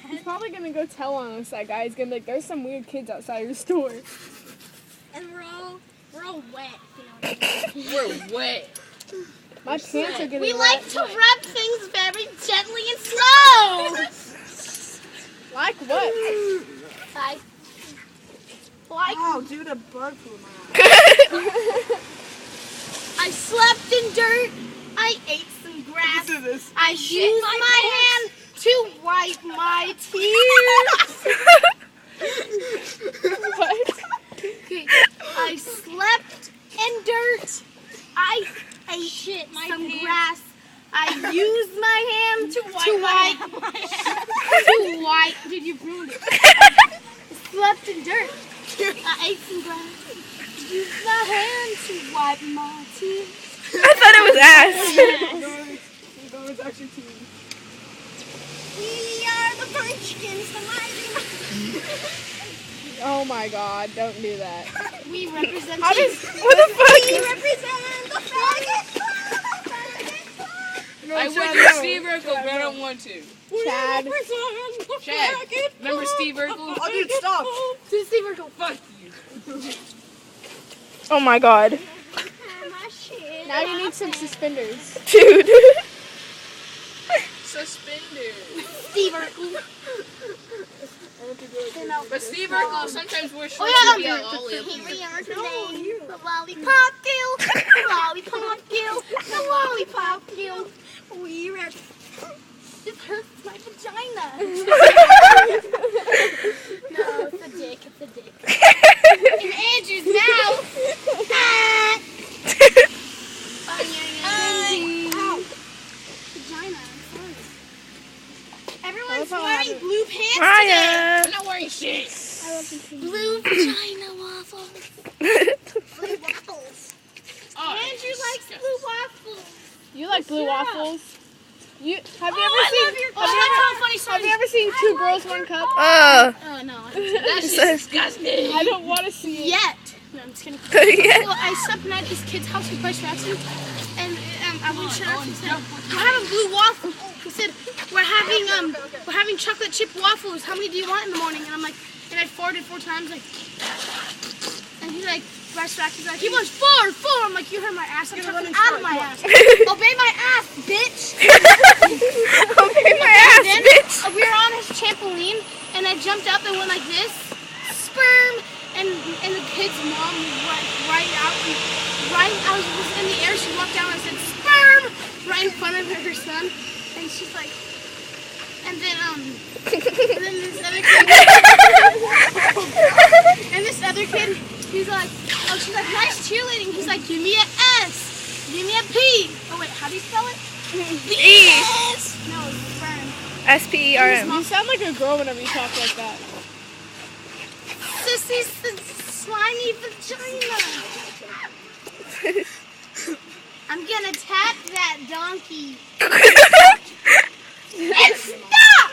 He's probably gonna go tell on us, that guy. He's gonna be like, there's some weird kids outside your store. And we're all wet. You know. We're wet. My pants are getting We wet. like to rub things very gently and slow. Like what? Like Oh, dude, a bug flew in my eye. I slept in dirt. I ate some grass. Listen to this. I used my hand to wipe my tears. What? Okay. I slept in dirt. I ate some grass. I used my hand to wipe. Dude, you ruined it. I slept in dirt. I ate some grass. Used my hand to wipe my tears. I thought it was ass. No, it's actually team. We are the Munchkins, the mighty. Oh my god, don't do that. We represent. How does, What the fuck? We represent the faggot. No, I Chad, would do no. Steve Urkel, but I don't want to. Chad? Chad, remember Steve Urkel? Oh, dude, stop. Who's Steve Urkel? Fuck you. Oh my god. Now you need some suspenders. Dude. Suspended. Steve Urkel. But Steve Urkel sometimes wears shorts Oh yeah, to be a lolly. Here we are today. The lollipop kill. The lollipop kill. The lollipop kill. We rep. This hurts my vagina. No, it's a dick. It's a dick. In Andrew's mouth. Ow. Vagina. I'm sorry. Everyone's wearing blue pants today. Ryan. I'm not wearing shit. Blue vagina waffles. Blue waffles. Oh, Andrew likes blue waffles. You like blue waffles? Have you I ever love seen? your Have you ever seen Two Girls One Cup? Oh. Oh no. That's just disgusting. I don't want to see it. Yet. No, I'm just kidding. Yeah. Well, I slept at this kid's house in Price Jackson, and I went to her and said, "I have a blue waffle." He said, "We're having chocolate chip waffles. How many do you want in the morning?" And I'm like, and I farted 4 times, like, and he's like, Price Jackson's like, he wants 4. I'm like, you heard my ass. I'm talking out of my ass. Obey my ass, bitch. Obey my ass, Then, bitch. we were on his trampoline, and I jumped up and went like this, sperm, and the kid's mom was right out, I was in the air, she walked down and said, sperm, right in front of her son, and she's like, and then this other kid, he's like, oh, she's like, nice cheerleading, he's like, give me an S, give me a P, oh wait, how do you spell it? E. S. No, it's sperm. S-P-E-R-M. You sound like a girl whenever you talk like that. Sissy's slimy vagina. I'm gonna tap that donkey. And stop!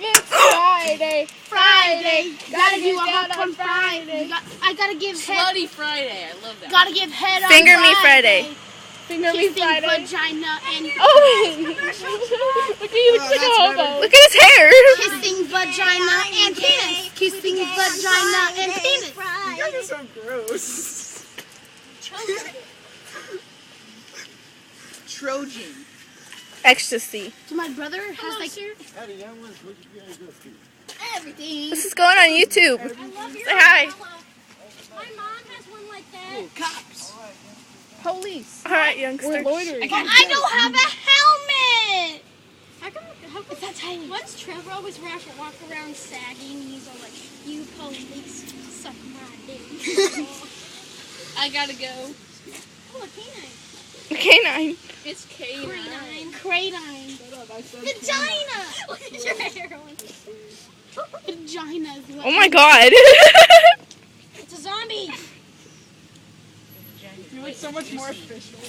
It's Friday. Friday. Gotta Gotta do a get hop down on on Friday. I gotta give head. Slutty Friday. I love that. Gotta give head on Finger me Friday. Finger me Kissing Friday. vagina and Oh, look at you, look like a hobo. Look at his hair. kissing vagina and penis. Kissing vagina and penis. You guys are so gross. Trojan. Ecstasy. So my brother has like everything. This is going on YouTube. I love your Say hi. My mom has one like that. Ooh, cops. Police. All right, We're youngster. loitering. But I don't have a helmet. It's that tiny. Once Trevor always walk around sagging, he's all like, you police, suck my dick. I gotta go. Oh, a canine. Canine. It's K9. Cradine. Vagina. Look at your heroin. Vagina is what Oh my god. It's a zombie. You look so much more official.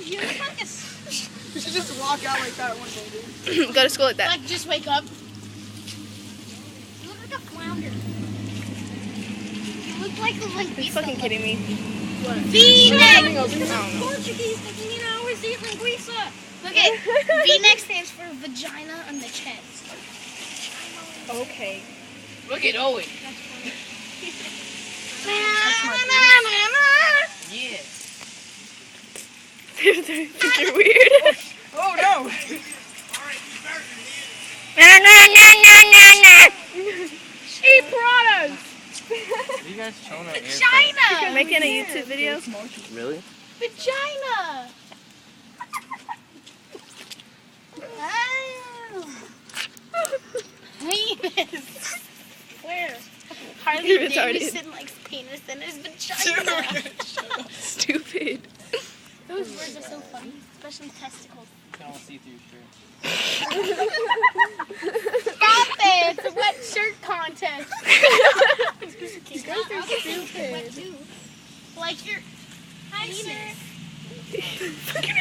You're a fungus. You should just walk out like that one day, dude. Go to school like that. Like, just wake up. You look like a flounder. You look like a Are you linguiça. fucking kidding me? V-neck. Over here. Portuguese thinking, you know, always eat linguiça. Look at V-neck stands for vagina on the chest. Okay. Look at Owen. Yeah. They think you're weird. Oh no! She brought us. Are you guys showing our Vagina! Making a YouTube video. Really? Vagina! Penis. Where? Harley You're retarded. Davidson likes penis and his vagina. Stupid. Those words are so funny, especially testicles. Don't see through shirt. Stop it! It's a wet shirt contest. You guys are stupid. Like your penis. Fucking